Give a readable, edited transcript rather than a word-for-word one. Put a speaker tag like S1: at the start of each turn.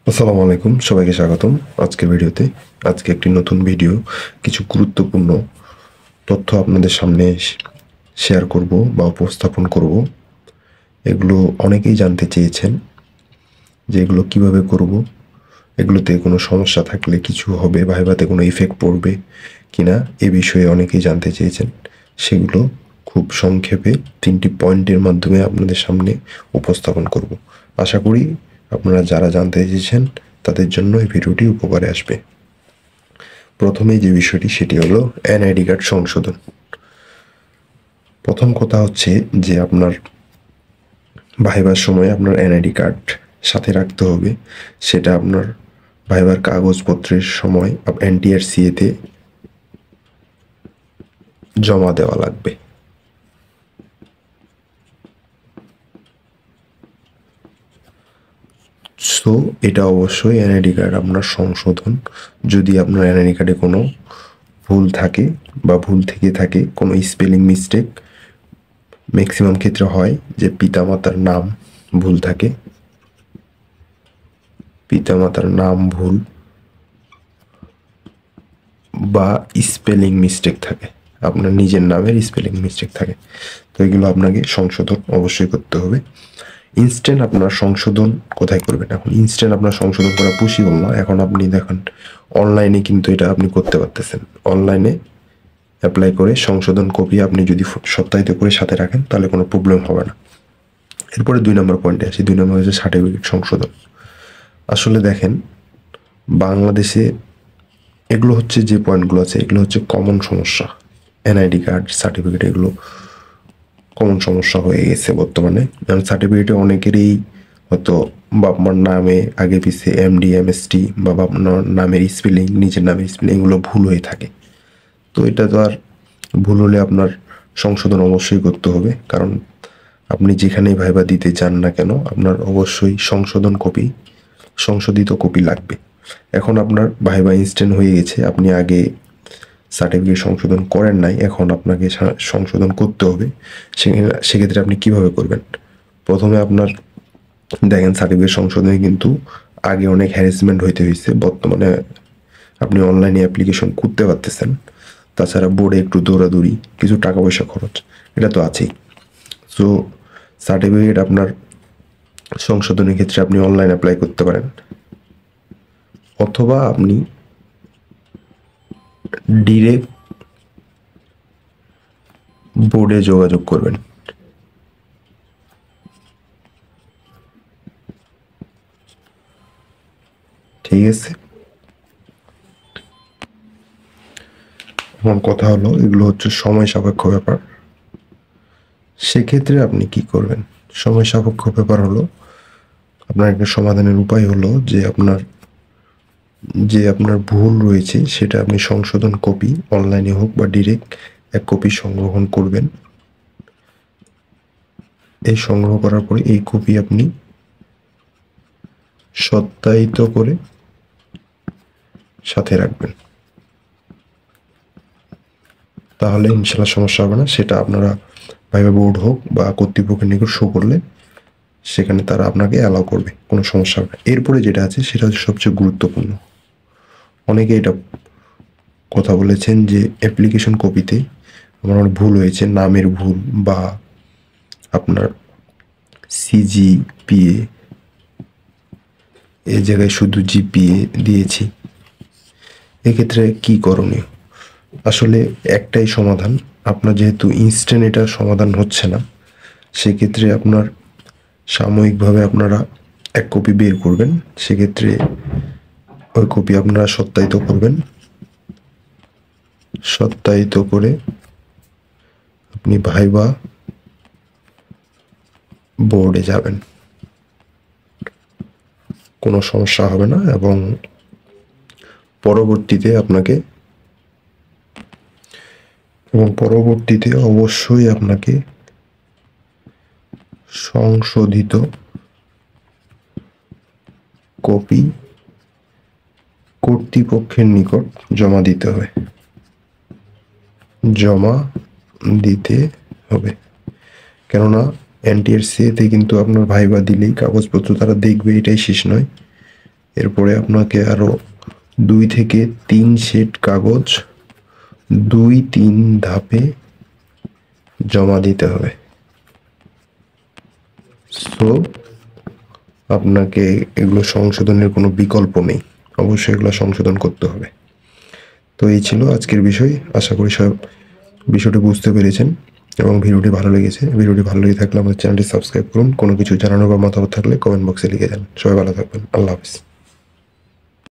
S1: আসসালামু আলাইকুম, সবাইকে স্বাগতম আজকের ভিডিওতে। আজকে একটি নতুন ভিডিও, কিছু গুরুত্বপূর্ণ তথ্য আপনাদের সামনে শেয়ার করব বা উপস্থাপন করব। এগুলো অনেকেই জানতে চেয়েছেন যে এগুলো কিভাবে করব, এগুলোতে কোনো সমস্যা থাকলে কিছু হবে, ভাইভাতে কোনো ইফেক্ট পড়বে কিনা এ বিষয়ে অনেকেই জানতে চেয়েছেন। সেগুলো খুব সংক্ষেপে 3টি পয়েন্টের মাধ্যমে আপনাদের সামনে উপস্থাপন করব। আশা করি আপনারা যারা জানতে চেয়েছেন তাদের জন্য এই ভিডিওটি উপকারে আসবে। প্রথমেই যে বিষয়টি সেটি হলো এনআইডি কার্ড সংশোধন। প্রথম কথা হচ্ছে যে আপনার ভাইবার সময় আপনার এনআইডি কার্ড সাথে রাখতে হবে। সেটা আপনার ভাইবার কাগজপত্রের সময় এনটিআরসিএতে জমা দেওয়া লাগবে। সো এটা অবশ্যই এনআইডি কার্ড আপনার সংশোধন। যদি আপনার এনআইডি কার্ডে কোনো ভুল থাকে বা ভুল থেকে থাকে, কোনো স্পেলিং মিস্টেক, ম্যাক্সিমাম ক্ষেত্রে হয় যে পিতামাতার নাম ভুল থাকে, পিতামাতার নাম ভুল বা স্পেলিং মিস্টেক থাকে, আপনার নিজের নামের স্পেলিং মিস্টেক থাকে, তো এগুলো আপনাকে সংশোধন অবশ্যই করতে হবে। ইনস্ট্যান্ট আপনার সংশোধন কোথায় করবেন? এখন ইনস্ট্যান্ট আপনার সংশোধন করা পসিবল না। এখন আপনি দেখেন অনলাইনে কিন্তু এটা আপনি করতে পারতেছেন। অনলাইনে অ্যাপ্লাই করে সংশোধন কপি আপনি যদি সত্যায়িত করে সাথে রাখেন তাহলে কোনো প্রবলেম হবে না। এরপরে 2 নম্বর পয়েন্টে আসি। 2 নম্বর হচ্ছে সার্টিফিকেট সংশোধন। আসলে দেখেন বাংলাদেশে এগুলো হচ্ছে যে পয়েন্টগুলো আছে, এগুলো হচ্ছে কমন সমস্যা। এনআইডি কার্ড, সার্টিফিকেট, এগুলো কমন সমস্যা হয়ে গেছে বর্তমানে। যেমন সার্টিফিকেটে অনেকেরই হয়তো বাপ মার নামে আগে পিছিয়ে এমডি এমএসটি বা বাপ মার নামের স্পেলিং, নিজের নামের স্পেলিং এগুলো ভুল হয়ে থাকে। তো এটা তো আর ভুল হলে আপনার সংশোধন অবশ্যই করতে হবে, কারণ আপনি যেখানেই ভাইবা দিতে চান না কেন আপনার অবশ্যই সংশোধিত কপি লাগবে। এখন আপনার ভাইবা ইনস্ট্যান্ট হয়ে গেছে, আপনি আগে সার্টিফিকেট সংশোধন করেন নাই, এখন আপনাকে সংশোধন করতে হবে। সেক্ষেত্রে আপনি কিভাবে করবেন? প্রথমে আপনার দেখেন সার্টিফিকেট সংশোধনে কিন্তু আগে অনেক হ্যারাসমেন্ট হইতে হয়েছে, বর্তমানে আপনি অনলাইনে অ্যাপ্লিকেশন করতে পারতেছেন। তাছাড়া বোর্ডে একটু দৌড়াদৌড়ি, কিছু টাকা পয়সা খরচ, এটা তো আছেই। সো সার্টিফিকেট আপনার সংশোধনের ক্ষেত্রে আপনি অনলাইন অ্যাপ্লাই করতে পারেন, অথবা আপনি ডিরেক্ট বোর্ডে যোগাযোগ করবেন। ঠিক আছে, এখন কথা হলো এগুলো হচ্ছে সময় সাপেক্ষ ব্যাপার। সেক্ষেত্রে আপনি কি করবেন? সময় সাপেক্ষ ব্যাপার হলো আপনার একটা সমাধানের উপায় হলো যে আপনার ভুল রয়েছে সেটা আপনি সংশোধন কপি অনলাইনে হোক বা ডিরেক্ট এক কপি সংগ্রহণ করবেন। এই সংগ্রহ করার পরে এই কপি আপনি সত্যায়িত করে সাথে রাখবেন, তাহলে ইনশাল্লাহ সমস্যা হবে না। সেটা আপনারা ভাইবা বোর্ড হোক বা কর্তৃপক্ষের নিকট শো করলে সেখানে তারা আপনাকে অ্যালাউ করবে, কোনো সমস্যা হবে না। এরপরে যেটা আছে সেটা হচ্ছে সবচেয়ে গুরুত্বপূর্ণ। অনেকে এটা কথা বলেছেন যে অ্যাপ্লিকেশন কপিতে আমার ভুল হয়েছে, নামের ভুল বা আপনার সিজিপিএ এই জায়গায় শুধু জিপিএ দিয়েছি, এক্ষেত্রে কি করণীয়? আসলে একটাই সমাধান। আপনার যেহেতু ইনস্ট্যান্ট এটা সমাধান হচ্ছে না, সেক্ষেত্রে আপনার সাময়িকভাবে আপনারা এক কপি বের করবেন। সেক্ষেত্রে ওই কপি আপনারা সত্যায়িত করবেন। সত্যায়িত করে আপনি ভাইবা বোর্ডে যাবেন, কোনো সমস্যা হবে না। এবং পরবর্তীতে অবশ্যই আপনাকে সংশোধিত কপি কর্তৃপক্ষের নিকট জমা দিতে হবে। কেননা এনটিআরসিতে কিন্তু আপনার ভাইবা দিলেই কাগজপত্র তারা দেখবে, এটাই শেষ নয়। এরপরে আপনাকে আরও 2 থেকে 3 সেট কাগজ 2-3 ধাপে জমা দিতে হবে। সো আপনাকে এগুলো সংশোধনের কোনো বিকল্প নেই, অবশ্যই এগুলো সংশোধন করতে হবে। তো এই ছিল আজকের বিষয়। আশা করি সব বিষয়টি বুঝতে পেরেছেন এবং ভিডিওটি ভালো লেগেছে। ভিডিওটি ভালো লেগে থাকলে আমাদের চ্যানেলটি সাবস্ক্রাইব করুন। কোনো কিছু জানানো বা মতামত থাকলে কমেন্ট বক্সে লিখে যান। সবাই ভালো থাকবেন। আল্লাহ হাফিজ।